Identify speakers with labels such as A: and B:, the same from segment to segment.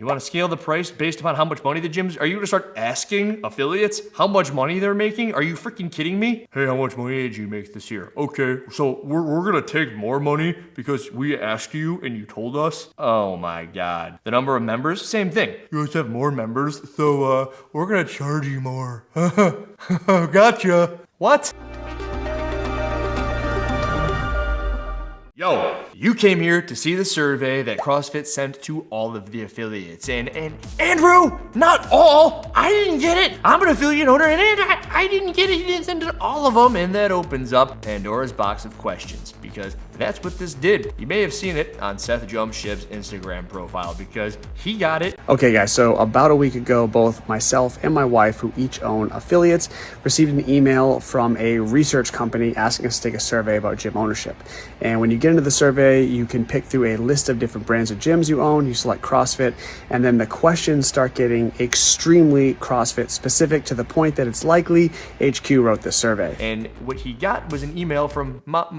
A: You want to scale the price based upon how much money the gyms, are you going to start asking affiliates how much money they're making? Are you freaking kidding me? Hey, how much money did you make this year? Okay, so we're going to take more money because we asked you and you told us? Oh my God. The number of members, same thing. You guys have more members, so we're going to charge you more. Gotcha. What? Yo, you came here to see the survey that CrossFit sent to all of the affiliates. And Andrew, not all. I didn't get it. I'm an affiliate owner and I didn't get it. He didn't send it to all of them. And that opens up Pandora's box of questions because that's what this did. You may have seen it on Seth Jumpship's Instagram profile because he got it.
B: Okay guys, so about a week ago, both myself and my wife, who each own affiliates, received an email from a research company asking us to take a survey about gym ownership. And when you get into the survey, you can pick through a list of different brands of gyms you own. You select CrossFit, and then the questions start getting extremely CrossFit specific to the point that it's likely HQ wrote this survey.
A: And what he got was an email from Mama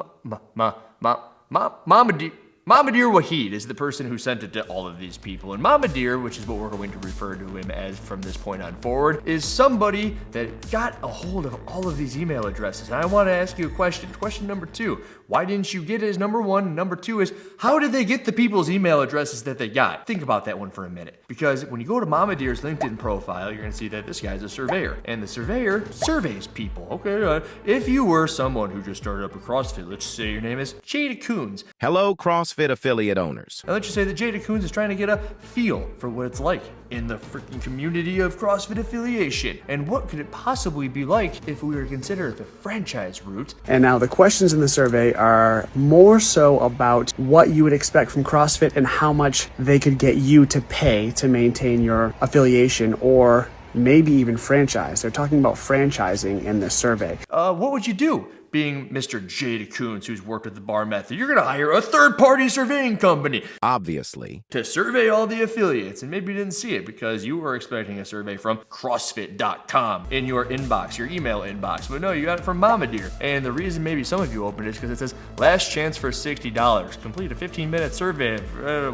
A: Dear Wahid is the person who sent it to all of these people. And Mama Dear, which is what we're going to refer to him as from this point on forward, is somebody that got a hold of all of these email addresses. And I want to ask you a question. Question number 2, why didn't you get it is number 1. Number 2 is, how did they get the people's email addresses that they got? Think about that one for a minute. Because when you go to Mama Dear's LinkedIn profile, you're going to see that this guy's a surveyor. And the surveyor surveys people. Okay, if you were someone who just started up a CrossFit, let's say your name is Jada Coons.
C: Hello, CrossFit affiliate owners.
A: And let's just say that Jada Coons is trying to get a feel for what it's like in the freaking community of CrossFit affiliation. And what could it possibly be like if we were to consider the franchise route?
B: And now the questions in the survey are more so about what you would expect from CrossFit and how much they could get you to pay to maintain your affiliation or maybe even franchise. They're talking about franchising in this survey.
A: What would you do? Being Mr. Jada Coons, who's worked with the bar method, you're gonna hire a third-party surveying company.
C: Obviously.
A: To survey all the affiliates, and maybe you didn't see it because you were expecting a survey from CrossFit.com in your inbox, your email inbox, but no, you got it from Mama Dear. And the reason maybe some of you opened it is because it says, last chance for $60. Complete a 15-minute survey.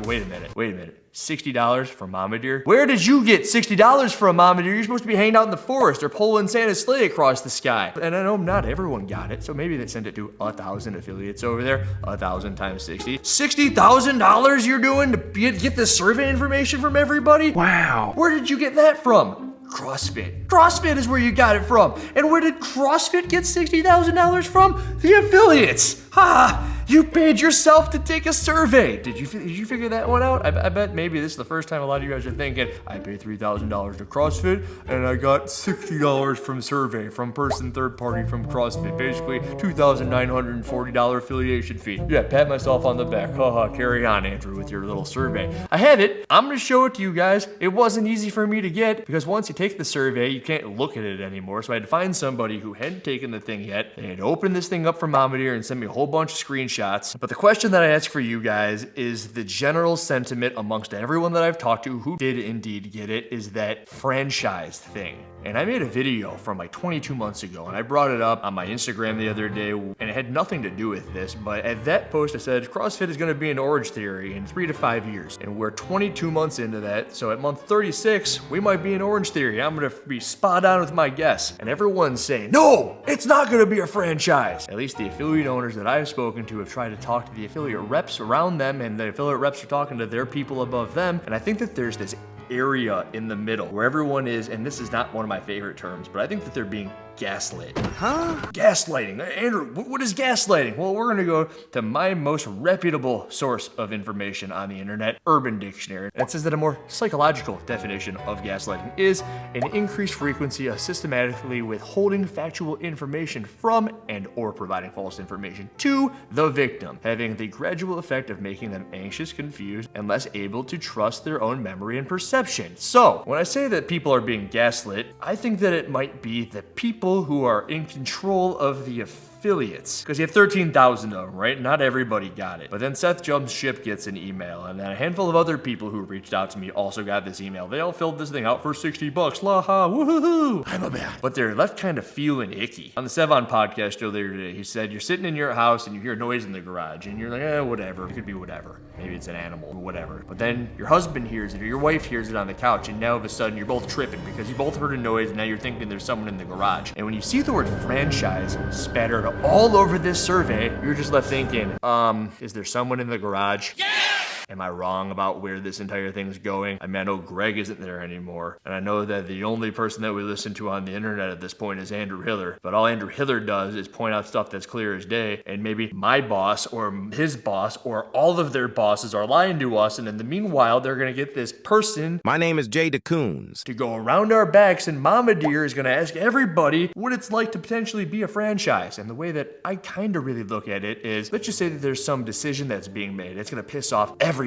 A: Wait a minute. $60 from Mama Dear? Where did you get $60 from, Mama Dear? You're supposed to be hanging out in the forest or pulling Santa's sleigh across the sky. And I know not everyone got it, so maybe they sent it to 1,000 affiliates over there. 1,000 times 60. $60,000 you're doing to get this survey information from everybody?
B: Wow.
A: Where did you get that from? CrossFit. CrossFit is where you got it from. And where did CrossFit get $60,000 from? The affiliates. Ha! You paid yourself to take a survey. Did you figure that one out? I bet maybe this is the first time a lot of you guys are thinking, I paid $3,000 to CrossFit and I got $60 from survey, from person third party from CrossFit. Basically, $2,940 affiliation fee. Yeah, pat myself on the back. Haha, carry on, Andrew, with your little survey. I have it. I'm gonna show it to you guys. It wasn't easy for me to get because once you take the survey, you can't look at it anymore. So I had to find somebody who hadn't taken the thing yet. They had to open this thing up from Mama Dear and send me a whole bunch of screenshots. But the question that I ask for you guys is the general sentiment amongst everyone that I've talked to who did indeed get it is that franchise thing. And I made a video from like 22 months ago and I brought it up on my Instagram the other day and it had nothing to do with this, but at that post I said CrossFit is gonna be an Orange Theory in 3 to 5 years. And we're 22 months into that, so at month 36, we might be an Orange Theory. I'm gonna be spot on with my guess. And everyone's saying, no, it's not gonna be a franchise. At least the affiliate owners that I've spoken to have tried to talk to the affiliate reps around them and the affiliate reps are talking to their people above them. And I think that there's this area in the middle where everyone is, and this is not one of my favorite terms, but I think that they're being gaslit. Huh? Gaslighting. Andrew, what is gaslighting? Well, we're gonna go to my most reputable source of information on the internet, Urban Dictionary. And it says that a more psychological definition of gaslighting is an increased frequency of systematically withholding factual information from and or providing false information to the victim, having the gradual effect of making them anxious, confused, and less able to trust their own memory and perception. So, when I say that people are being gaslit, I think that it might be the people who are in control of the affiliate affiliates. Because you have 13,000 of them, right? Not everybody got it. But then Seth Jumps Ship gets an email, and then a handful of other people who reached out to me also got this email. They all filled this thing out for $60. La ha, woohoo! I'm a man. But they're left kind of feeling icky. On the Sevon podcast earlier today, he said, you're sitting in your house and you hear noise in the garage, and you're like, whatever. It could be whatever. Maybe it's an animal, or whatever. But then your husband hears it, or your wife hears it on the couch, and now all of a sudden you're both tripping because you both heard a noise, and now you're thinking there's someone in the garage. And when you see the word franchise spattered all over this survey, you're just left thinking, is there someone in the garage? Yeah! Am I wrong about where this entire thing's going? I mean, I know Greg isn't there anymore, and I know that the only person that we listen to on the internet at this point is Andrew Hiller, but all Andrew Hiller does is point out stuff that's clear as day, and maybe my boss or his boss or all of their bosses are lying to us, and in the meanwhile, they're gonna get this person
C: My name is Jay DeCoons.
A: to go around our backs, and Mama Deer is gonna ask everybody what it's like to potentially be a franchise. And the way that I kinda really look at it is, let's just say that there's some decision that's being made. It's gonna piss off everybody.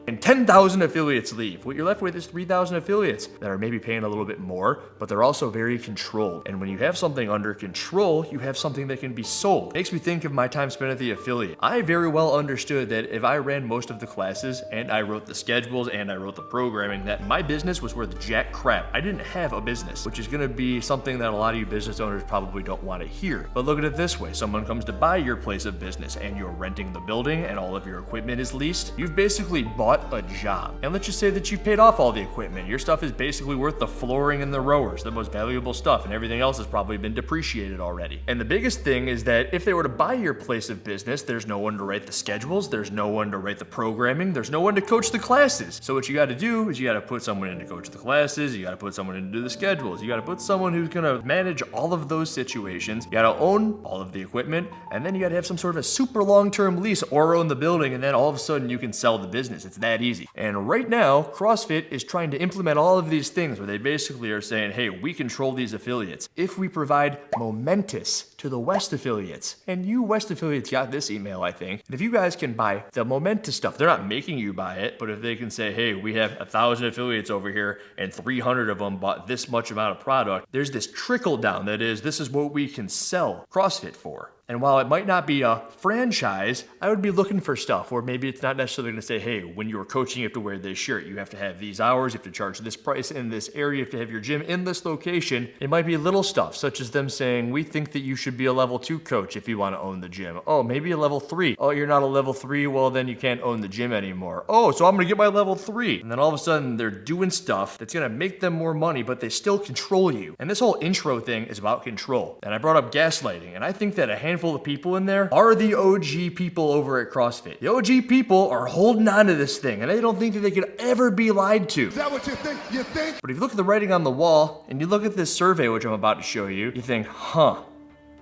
A: And 10,000 affiliates leave. What you're left with is 3,000 affiliates that are maybe paying a little bit more, but they're also very controlled. And when you have something under control, you have something that can be sold. Makes me think of my time spent at the affiliate. I very well understood that if I ran most of the classes, and I wrote the schedules, and I wrote the programming, that my business was worth jack crap. I didn't have a business, which is gonna be something that a lot of you business owners probably don't want to hear. But look at it this way. Someone comes to buy your place of business, and you're renting the building, and all of your equipment is leased. You've basically bought a job. And let's just say that you paid off all the equipment. Your stuff is basically worth the flooring and the rowers, the most valuable stuff, and everything else has probably been depreciated already. And the biggest thing is that if they were to buy your place of business, there's no one to write the schedules, there's no one to write the programming, there's no one to coach the classes. So what you gotta do is you gotta put someone in to coach the classes, you gotta put someone in to do the schedules, you gotta put someone who's gonna manage all of those situations, you gotta own all of the equipment, and then you gotta have some sort of a super long-term lease or own the building, and then all of a sudden you can sell the business. It's that easy. And right now, CrossFit is trying to implement all of these things where they basically are saying, hey, we control these affiliates. If we provide Momentous to the West affiliates, and you West affiliates got this email, I think, and if you guys can buy the Momentous stuff, they're not making you buy it, but if they can say, hey, we have 1,000 affiliates over here and 300 of them bought this much amount of product, there's this trickle down that is, this is what we can sell CrossFit for. And while it might not be a franchise, I would be looking for stuff where maybe it's not necessarily going to say, hey, when you're coaching, you have to wear this shirt. You have to have these hours. You have to charge this price in this area. You have to have your gym in this location. It might be little stuff, such as them saying, we think that you should be a level 2 coach if you want to own the gym. Oh, maybe a level 3. Oh, you're not a level 3. Well, then you can't own the gym anymore. Oh, so I'm going to get my level 3. And then all of a sudden they're doing stuff that's going to make them more money, but they still control you. And this whole intro thing is about control. And I brought up gaslighting. And I think that a handful of people in there are the OG people over at CrossFit. The OG people are holding on to this thing, and they don't think that they could ever be lied to.
D: Is that what you think? You think?
A: But if you look at the writing on the wall, and you look at this survey, which I'm about to show you, you think, huh,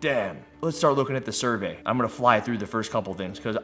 A: damn. Let's start looking at the survey. I'm gonna fly through the first couple things because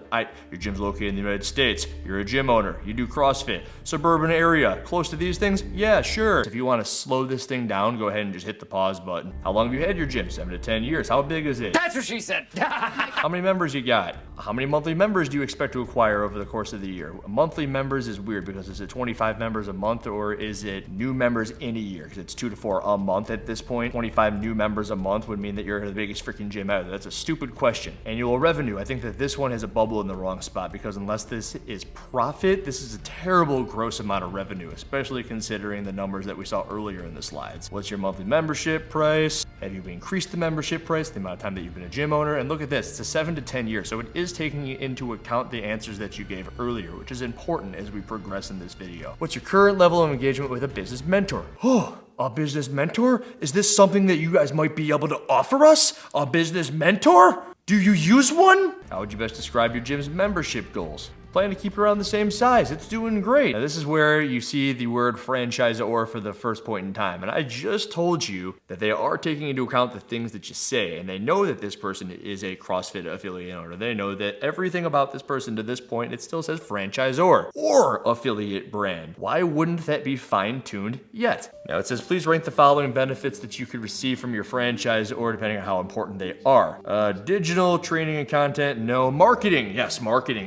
A: your gym's located in the United States. You're a gym owner. You do CrossFit. Suburban area. Close to these things? Yeah, sure. If you want to slow this thing down, go ahead and just hit the pause button. How long have you had your gym? 7 to 10 years. How big is it?
E: That's what she said.
A: How many members you got? How many monthly members do you expect to acquire over the course of the year? Monthly members is weird because is it 25 members a month or is it new members in a year? Because it's 2 to 4 a month at this point. 25 new members a month would mean that you're the biggest freaking gym out there. That's a stupid question. Annual revenue. I think that this one has a bubble in the wrong spot because unless this is profit, this is a terrible gross amount of revenue, especially considering the numbers that we saw earlier in the slides. What's your monthly membership price? Have you increased the membership price, the amount of time that you've been a gym owner? And look at this, it's a 7 to 10 years. So it is taking into account the answers that you gave earlier, which is important as we progress in this video. What's your current level of engagement with a business mentor? Oh, a business mentor? Is this something that you guys might be able to offer us? A business mentor? Do you use one? How would you best describe your gym's membership goals? Plan to keep it around the same size. It's doing great. Now, this is where you see the word franchisor for the first point in time. And I just told you that they are taking into account the things that you say. And they know that this person is a CrossFit affiliate owner. They know that everything about this person to this point, it still says franchisor or affiliate brand. Why wouldn't that be fine-tuned yet? Now it says, please rank the following benefits that you could receive from your franchisor depending on how important they are. Digital, training and content, no. Marketing, yes, marketing.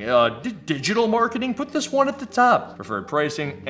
A: Digital marketing, put this one at the top. Preferred pricing,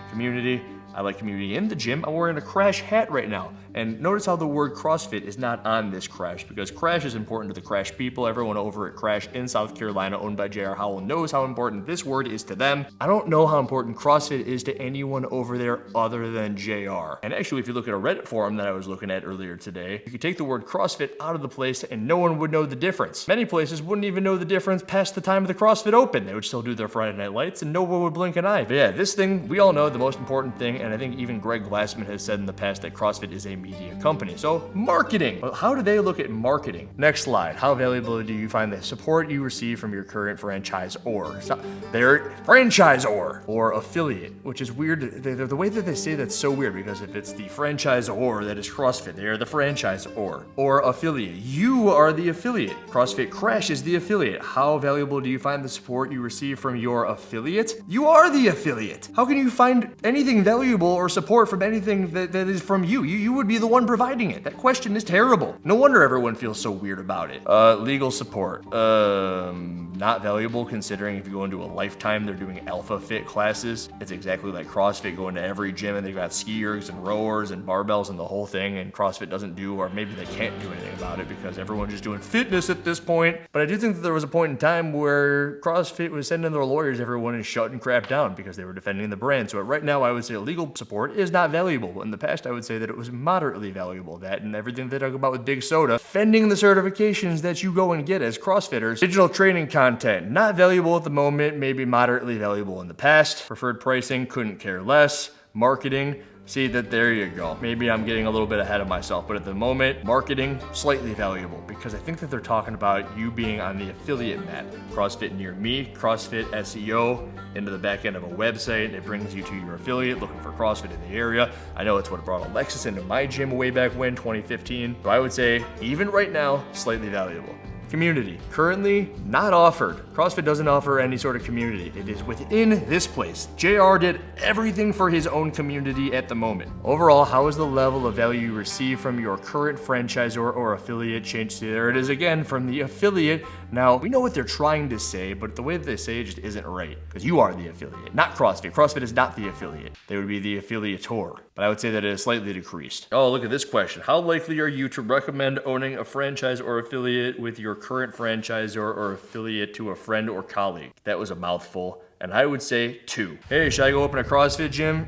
A: community, I like community in the gym. I'm wearing a Crash hat right now. And notice how the word CrossFit is not on this Crash, because Crash is important to the Crash people. Everyone over at Crash in South Carolina, owned by J.R. Howell, knows how important this word is to them. I don't know how important CrossFit is to anyone over there other than JR. And actually, if you look at a Reddit forum that I was looking at earlier today, you could take the word CrossFit out of the place and no one would know the difference. Many places wouldn't even know the difference past the time of the CrossFit Open. They would still do their Friday Night Lights and no one would blink an eye. But yeah, this thing, we all know the most important thing, and I think even Greg Glassman has said in the past that CrossFit is a media company. So marketing. Well, how do they look at marketing? Next slide. How valuable do you find the support you receive from your current franchisor? Their franchisor or affiliate, which is weird. The way that they say that's so weird, because if it's the franchisor that is CrossFit, they are the franchisor or affiliate. You are the affiliate. CrossFit Crash is the affiliate. How valuable do you find the support you receive from your affiliate? You are the affiliate. How can you find anything valuable or support from anything that is from you? You would be the one providing it. That question is terrible. No wonder everyone feels so weird about it. Legal support. Not valuable, considering if you go into a Lifetime, they're doing Alpha Fit classes. It's exactly like CrossFit, going to every gym and they've got skiers and rowers and barbells and the whole thing, and CrossFit doesn't do, or maybe they can't do anything about it because everyone's just doing fitness at this point. But I do think that there was a point in time where CrossFit was sending their lawyers everyone and shutting crap down because they were defending the brand. So right now I would say legal support is not valuable. In the past I would say that it was moderately valuable. That and everything they talk about with Big Soda, defending the certifications that you go and get as CrossFitters. Digital training content, not valuable at the moment, maybe moderately valuable in the past. Preferred pricing, couldn't care less. Marketing, see that there you go. Maybe I'm getting a little bit ahead of myself, but at the moment, marketing, slightly valuable, because I think that they're talking about you being on the affiliate map. CrossFit near me, CrossFit SEO, into the back end of a website. It brings you to your affiliate looking for CrossFit in the area. I know it's what brought Alexis into my gym way back when, 2015. So I would say, even right now, slightly valuable. Community, currently not offered. CrossFit doesn't offer any sort of community. It is within this place. JR did everything for his own community at the moment. Overall, how is the level of value you receive from your current franchisor or affiliate changed? There it is again, from the affiliate. Now, we know what they're trying to say, but the way that they say it just isn't right, because you are the affiliate, not CrossFit. CrossFit is not the affiliate. They would be the affiliator, but I would say that it is slightly decreased. Oh, look at this question. How likely are you to recommend owning a franchise or affiliate with your current franchisor or affiliate to a friend or colleague? That was a mouthful, and I would say 2. Hey, should I go open a CrossFit gym?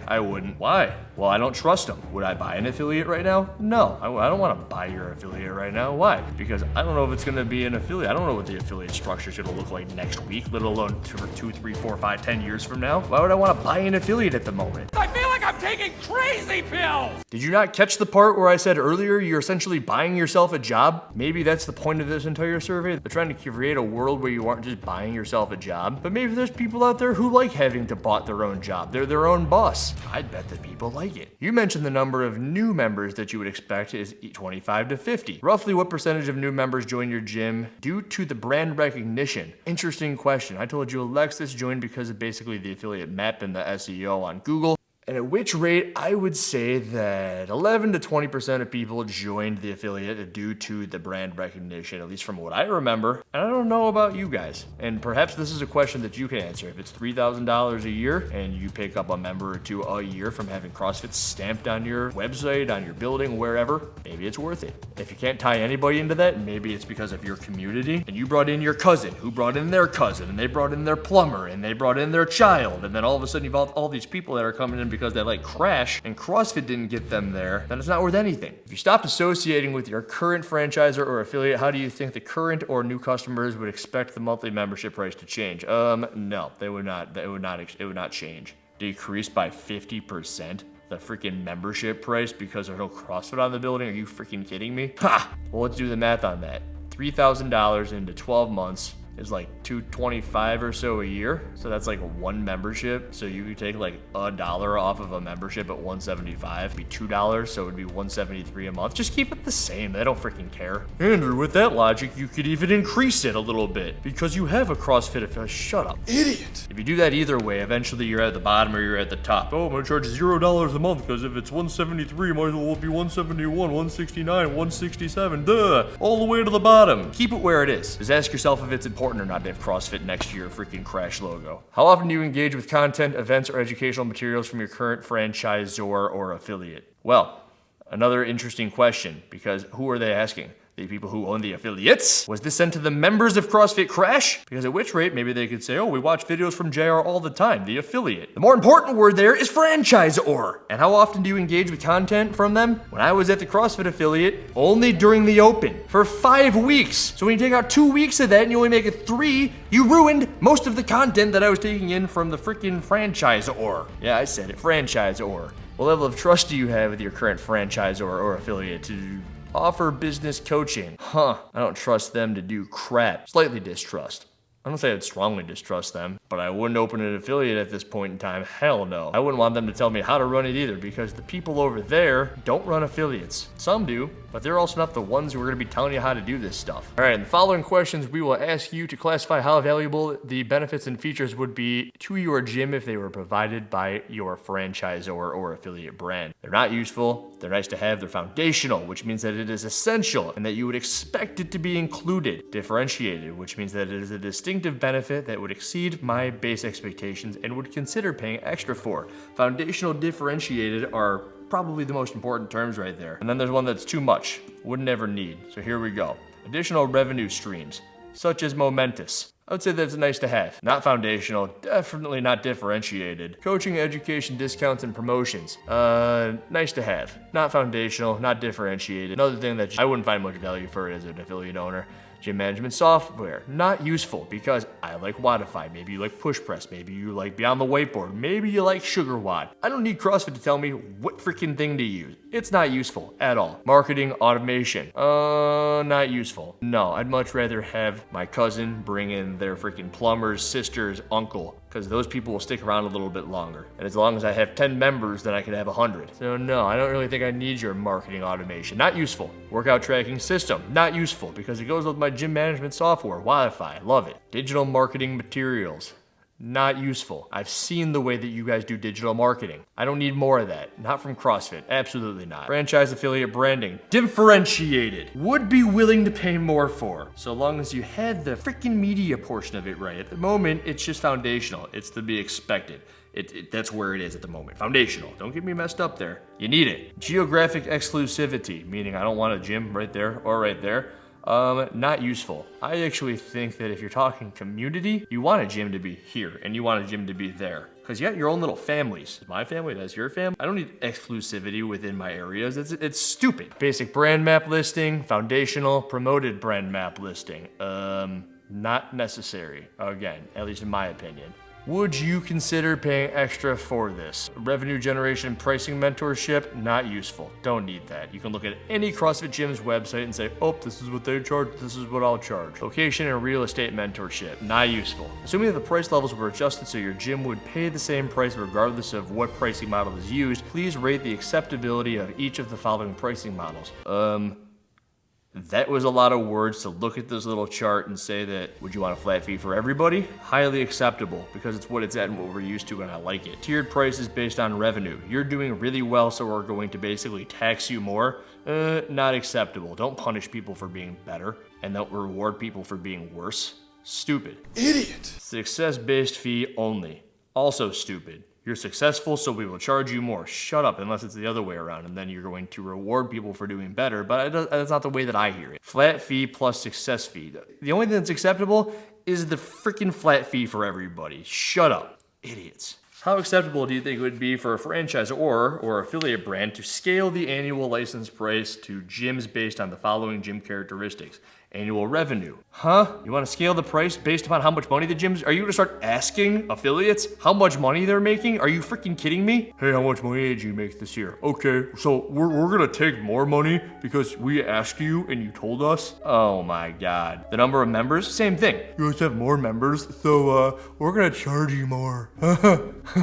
A: I wouldn't. Why? Well, I don't trust them. Would I buy an affiliate right now? No, I don't want to buy your affiliate right now. Why? Because I don't know if it's going to be an affiliate. I don't know what the affiliate structure is going to look like next week, let alone 2, 3, 4, 5, 10 years from now. Why would I want to buy an affiliate at the moment?
D: I feel like I'm taking crazy pills!
A: Did you not catch the part where I said earlier you're essentially buying yourself a job? Maybe that's the point of this entire survey. They're trying to create a world where you aren't just buying yourself a job, but maybe there's people out there who like having to bought their own job. They're their own boss. I'd bet that people like it. You mentioned the number of new members that you would expect is 25 to 50. Roughly what percentage of new members join your gym due to the brand recognition? Interesting question. I told you Alexis joined because of basically the affiliate map and the SEO on Google. And at which rate, I would say that 11 to 20% of people joined the affiliate due to the brand recognition, at least from what I remember. And I don't know about you guys. And perhaps this is a question that you can answer. If it's $3,000 a year and you pick up a member or two a year from having CrossFit stamped on your website, on your building, wherever, maybe it's worth it. If you can't tie anybody into that, maybe it's because of your community and you brought in your cousin, who brought in their cousin, and they brought in their plumber, and they brought in their child, and then all of a sudden you've all these people that are coming in because they like Crash and CrossFit didn't get them there, then it's not worth anything. If you stopped associating with your current franchisor or affiliate, how do you think the current or new customers would expect the monthly membership price to change? No, they would not. It would not change. Decrease by 50%? The freaking membership price because there's no CrossFit on the building? Are you freaking kidding me? Ha! Well, let's do the math on that. $3,000 into 12 months is like $225 or so a year. So that's like one membership. So you could take like $1 off of a membership at $175. It'd be $2, so it would be $173 a month. Just keep it the same. They don't freaking care. And with that logic, you could even increase it a little bit because you have a CrossFit affiliate. Shut up.
D: Idiot!
A: If you do that either way, eventually you're at the bottom or you're at the top. Oh, I'm gonna charge $0 a month because if it's $173, might as well be $171, $169, $167, duh, all the way to the bottom. Keep it where it is. Just ask yourself if it's important important or not to have CrossFit next to your freaking Crash logo? How often do you engage with content, events, or educational materials from your current franchisor or affiliate? Well, another interesting question, because who are they asking? The people who own the affiliates? Was this sent to the members of CrossFit Crash? Because at which rate, maybe they could say, oh, we watch videos from JR all the time, the affiliate. The more important word there is franchisor. And how often do you engage with content from them? When I was at the CrossFit affiliate, only during the open, for 5 weeks. So when you take out 2 weeks of that and you only make it 3, you ruined most of the content that I was taking in from the freaking franchisor. Yeah, I said it, franchisor. What level of trust do you have with your current franchisor or affiliate to offer business coaching? I don't trust them to do crap. Slightly distrust. I don't say I'd strongly distrust them, but I wouldn't open an affiliate at this point in time. Hell no. I wouldn't want them to tell me how to run it either, because the people over there don't run affiliates. Some do, but they're also not the ones who are going to be telling you how to do this stuff. All right, in the following questions, we will ask you to classify how valuable the benefits and features would be to your gym if they were provided by your franchisor or affiliate brand. They're not useful, they're nice to have, they're foundational, which means that it is essential and that you would expect it to be included. Differentiated, which means that it is a distinctive benefit that would exceed my base expectations and would consider paying extra for. Foundational, differentiated are probably the most important terms right there. And then there's one that's too much, would never need. So here we go. Additional revenue streams, such as momentous. I would say that's nice to have. Not foundational, definitely not differentiated. Coaching, education, discounts, and promotions. Nice to have. Not foundational, not differentiated. Another thing that I wouldn't find much value for as an affiliate owner. Gym management software, not useful because I like Wodify, maybe you like push press, maybe you like Beyond the Whiteboard, maybe you like Sugar Wad. I don't need CrossFit to tell me what freaking thing to use. It's not useful at all. Marketing automation, not useful. No, I'd much rather have my cousin bring in their freaking plumber's sister's uncle, because those people will stick around a little bit longer. And as long as I have 10 members, then I could have 100. So no, I don't really think I need your marketing automation. Not useful. Workout tracking system, not useful because it goes with my gym management software, Wi-Fi, love it. Digital marketing materials, not useful. I've seen the way that you guys do digital marketing. I don't need more of that. Not from CrossFit, absolutely not. Franchise affiliate branding, differentiated. Would be willing to pay more for, so long as you had the freaking media portion of it right. At the moment, it's just foundational. It's to be expected. That's where it is at the moment. Foundational. Don't get me messed up there. You need it. Geographic exclusivity, meaning I don't want a gym right there or right there. Not useful. I actually think that if you're talking community, you want a gym to be here and you want a gym to be there. Because you got your own little families. My family, that's your family. I don't need exclusivity within my areas. It's stupid. Basic brand map listing, foundational, promoted brand map listing. Not necessary. Again, at least in my opinion. Would you consider paying extra for this? Revenue generation pricing mentorship, not useful. Don't need that. You can look at any CrossFit gym's website and say, oh, this is what they charge, this is what I'll charge. Location and real estate mentorship, not useful. Assuming that the price levels were adjusted so your gym would pay the same price regardless of what pricing model is used, please rate the acceptability of each of the following pricing models. That was a lot of words to look at this little chart and say that, would you want a flat fee for everybody? Highly acceptable, because it's what it's at and what we're used to and I like it. Tiered prices based on revenue. You're doing really well, so we're going to basically tax you more. Not acceptable. Don't punish people for being better, and don't reward people for being worse. Stupid. Idiot. Success-based fee only. Also stupid. You're successful, so we will charge you more. Shut up, unless it's the other way around, and then you're going to reward people for doing better, but that's not the way that I hear it. Flat fee plus success fee. The only thing that's acceptable is the freaking flat fee for everybody. Shut up, idiots. How acceptable do you think it would be for a franchise or affiliate brand to scale the annual license price to gyms based on the following gym characteristics? Annual revenue. You want to scale the price based upon how much money the gyms... Are you going to start asking affiliates how much money they're making? Are you freaking kidding me? Hey, how much money did you make this year? Okay, so we're going to take more money because we asked you and you told us? Oh my God. The number of members? Same thing. You guys have more members, so we're going to charge you more.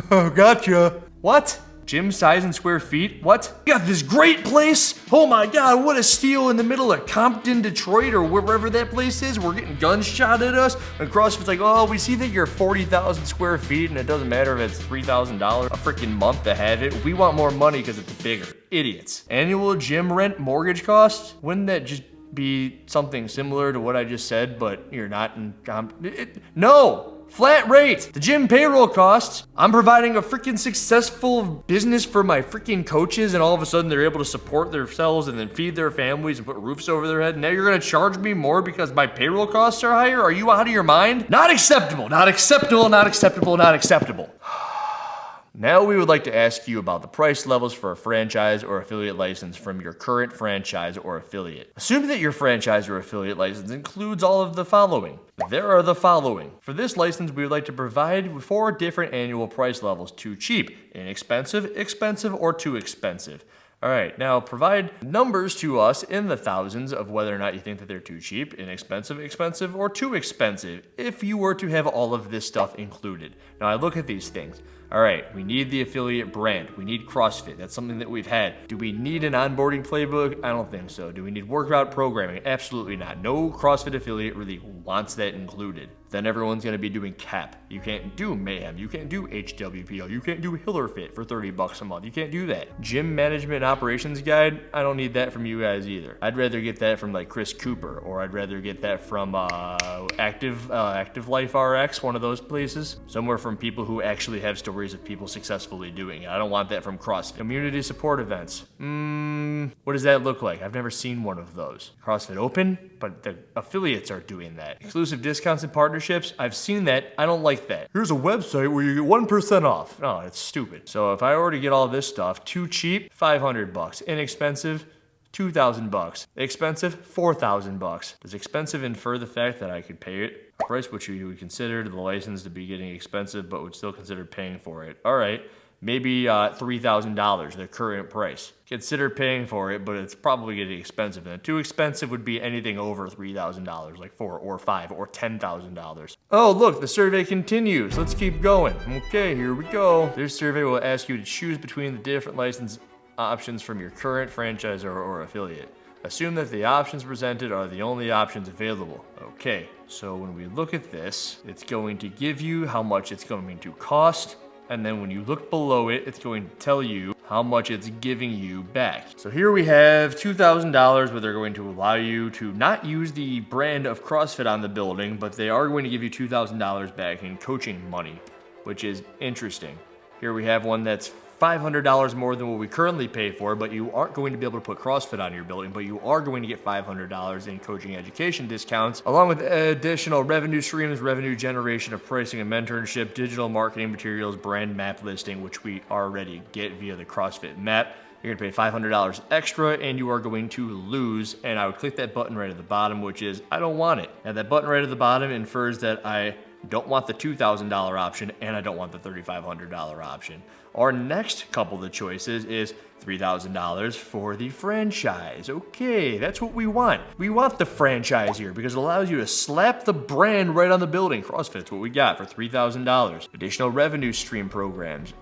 A: Gotcha. What? Gym size in square feet? What? You got this great place? Oh my God, what a steal in the middle of Compton, Detroit, or wherever that place is. We're getting guns shot at us. And CrossFit's like, oh, we see that you're 40,000 square feet and it doesn't matter if it's $3,000 a freaking month to have it. We want more money because it's bigger. Idiots. Annual gym rent mortgage costs? Wouldn't that just be something similar to what I just said, but you're not in no! Flat rate! The gym payroll costs. I'm providing a freaking successful business for my freaking coaches, and all of a sudden they're able to support themselves and then feed their families and put roofs over their head. Now you're gonna charge me more because my payroll costs are higher? Are you out of your mind? Not acceptable, not acceptable, not acceptable, not acceptable. Now we would like to ask you about the price levels for a franchise or affiliate license from your current franchise or affiliate. Assume that your franchise or affiliate license includes all of the following. There are the following. For this license, we would like to provide 4 different annual price levels: too cheap, inexpensive, expensive, or too expensive. All right, now provide numbers to us in the thousands of whether or not you think that they're too cheap, inexpensive, expensive, or too expensive if you were to have all of this stuff included. Now I look at these things. All right, we need the affiliate brand. We need CrossFit. That's something that we've had. Do we need an onboarding playbook? I don't think so. Do we need workout programming? Absolutely not. No CrossFit affiliate really wants that included. Then everyone's gonna be doing CAP. You can't do Mayhem. You can't do HWPL. You can't do HillerFit for $30 a month. You can't do that. Gym management and operations guide, I don't need that from you guys either. I'd rather get that from like Chris Cooper, or I'd rather get that from Active Life RX, one of those places. Somewhere from people who actually have stories of people successfully doing it. I don't want that from CrossFit. Community support events. What does that look like? I've never seen one of those. CrossFit Open, but the affiliates are doing that. Exclusive discounts and partnerships. I've seen that. I don't like that. Here's a website where you get 1% off. No, it's stupid. So if I were to get all this stuff, too cheap, $500. Inexpensive, $2,000. Expensive, $4,000. Does expensive infer the fact that I could pay it? A price which you would consider the license to be getting expensive, but would still consider paying for it. All right, maybe $3,000, the current price. Consider paying for it, but it's probably getting expensive. And too expensive would be anything over $3,000, like $4,000 or $5,000 or $10,000. Oh, look, the survey continues. Let's keep going. Okay, here we go. This survey will ask you to choose between the different license options from your current franchise or affiliate. Assume that the options presented are the only options available. Okay, so when we look at this, it's going to give you how much it's going to cost, and then when you look below it, it's going to tell you how much it's giving you back. So here we have $2,000, where they're going to allow you to not use the brand of CrossFit on the building, but they are going to give you $2,000 back in coaching money, which is interesting. Here we have one that's $500 more than what we currently pay for, but you aren't going to be able to put CrossFit on your building, but you are going to get $500 in coaching education discounts, along with additional revenue streams, revenue generation of pricing and mentorship, digital marketing materials, brand map listing, which we already get via the CrossFit map. You're gonna pay $500 extra, and you are going to lose, and I would click that button right at the bottom, which is, I don't want it. Now that button right at the bottom infers that I don't want the $2,000 option, and I don't want the $3,500 option. Our next couple of choices is $3,000 for the franchise. Okay, that's what we want. We want the franchise here because it allows you to slap the brand right on the building. CrossFit's what we got for $3,000. Additional revenue stream programs.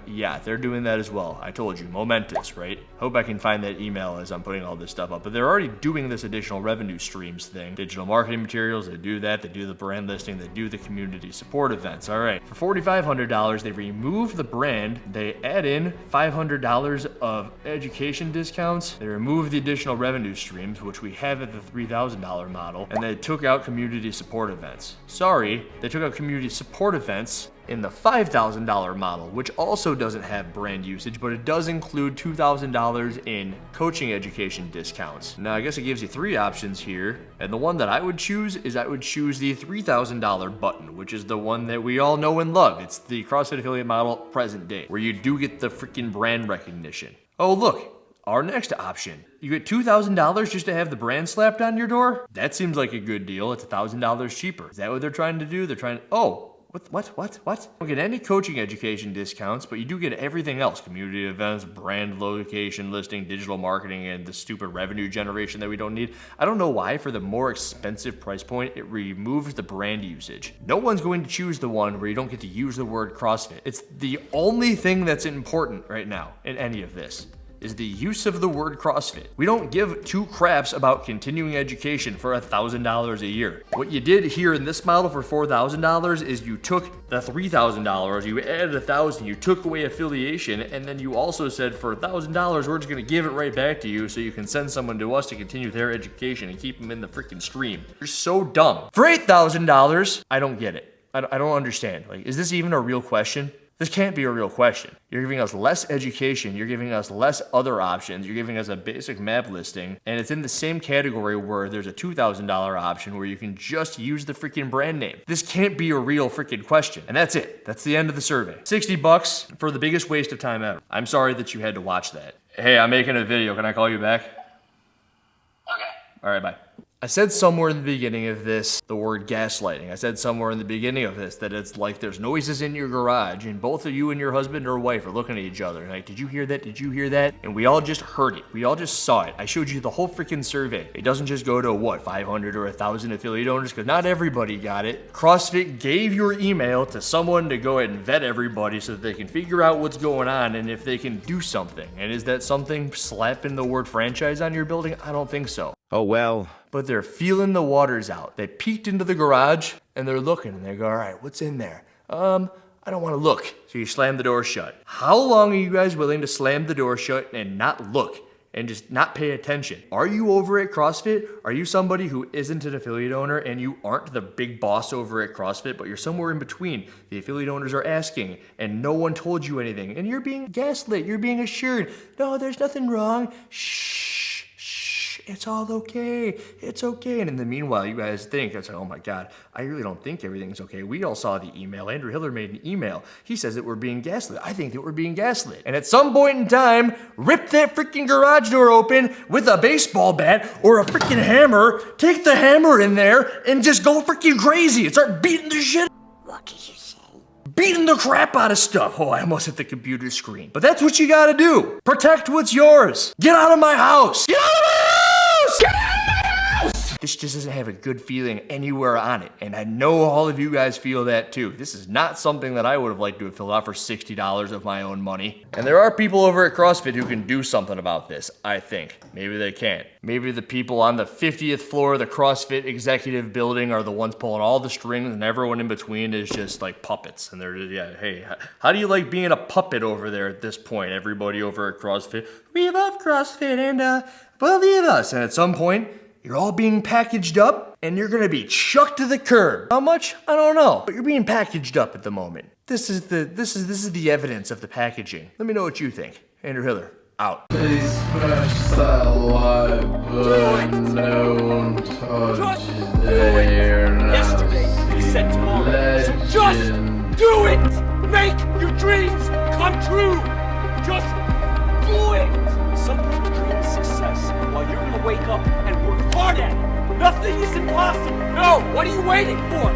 A: Yeah, they're doing that as well. I told you, momentous, right? Hope I can find that email as I'm putting all this stuff up, but they're already doing this additional revenue streams thing. Digital marketing materials, they do that. They do the brand listing. They do the community support events. All right, for $4,500, they remove the brand. They add in $500 of education discounts. They remove the additional revenue streams, which we have at the $3,000 model, and they took out community support events. Sorry, they took out community support events in the $5,000 model, which also doesn't have brand usage, but it does include $2,000 in coaching education discounts. Now, I guess it gives you 3 options here, and the one that I would choose is I would choose the $3,000 button, which is the one that we all know and love. It's the CrossFit affiliate model present day, where you do get the freaking brand recognition. Oh, look. Our next option, you get $2,000 just to have the brand slapped on your door? That seems like a good deal. It's $1,000 cheaper. Is that what they're trying to do? They're trying to, What? You don't get any coaching education discounts, but you do get everything else. Community events, brand location listing, digital marketing, and the stupid revenue generation that we don't need. I don't know why for the more expensive price point, it removes the brand usage. No one's going to choose the one where you don't get to use the word CrossFit. It's the only thing that's important right now in any of this. is the use of the word CrossFit. We don't give two craps about continuing education for $1,000 a year. What you did here in this model for $4,000 is you took the $3,000, you added $1,000, you took away affiliation, and then you also said for $1,000 we're just gonna give it right back to you so you can send someone to us to continue their education and keep them in the freaking stream. You're so dumb. For $8,000, I don't get it. I don't understand. Like, is this even a real question? This can't be a real question. You're giving us less education, you're giving us less other options, you're giving us a basic map listing, and it's in the same category where there's a $2,000 option where you can just use the freaking brand name. This can't be a real freaking question. And that's it. That's the end of the survey. $60 for the biggest waste of time ever. I'm sorry that you had to watch that. Hey, I'm making a video. Can I call you back?
E: Okay.
A: All right, bye. I said somewhere in the beginning of this, the word gaslighting. I said somewhere in the beginning of this that it's like there's noises in your garage and both of you and your husband or wife are looking at each other. Like, did you hear that? Did you hear that? And we all just heard it. We all just saw it. I showed you the whole freaking survey. It doesn't just go to what, 500 or 1,000 affiliate owners, because not everybody got it. CrossFit gave your email to someone to go ahead and vet everybody so that they can figure out what's going on and if they can do something. And is that something slapping the word franchise on your building? I don't think so.
C: Oh well.
A: But they're feeling the waters out. They peeked into the garage and they're looking and they go, all right, what's in there? I don't want to look. So you slam the door shut. How long are you guys willing to slam the door shut and not look and just not pay attention? Are you over at CrossFit? Are you somebody who isn't an affiliate owner and you aren't the big boss over at CrossFit, but you're somewhere in between? The affiliate owners are asking and no one told you anything and you're being gaslit. You're being assured, no, there's nothing wrong. Shh. It's all okay. It's okay. And in the meanwhile, you guys think, it's like, oh my God, I really don't think everything's okay. We all saw the email. Andrew Hiller made an email. He says that we're being gaslit. I think that we're being gaslit. And at some point in time, rip that freaking garage door open with a baseball bat or a freaking hammer, take the hammer in there and just go freaking crazy and start beating the shit.
E: What did you say?
A: Beating the crap out of stuff. Oh, I almost hit the computer screen. But that's what you gotta do. Protect what's yours. Get out of my house. Get out of my house! Get out of my house! This just doesn't have a good feeling anywhere on it. And I know all of you guys feel that too. This is not something that I would have liked to have filled out for $60 of my own money. And there are people over at CrossFit who can do something about this, I think. Maybe they can't. Maybe the people on the 50th floor of the CrossFit executive building are the ones pulling all the strings and everyone in between is just like puppets. And they're just, yeah, hey, how do you like being a puppet over there at this point? Everybody over at CrossFit, we love CrossFit and believe us. And at some point, you're all being packaged up and you're gonna be chucked to the curb. How much? I don't know. But you're being packaged up at the moment. This is the evidence of the packaging. Let me know what you think. Andrew Hiller, out.
F: Please press that like button, no one touches
D: Yesterday, you said tomorrow. So just do it! Make your dreams come true! Just do it! Some people dream of success, while you're gonna wake up and work hard at it. Nothing is impossible. No, what are you waiting for?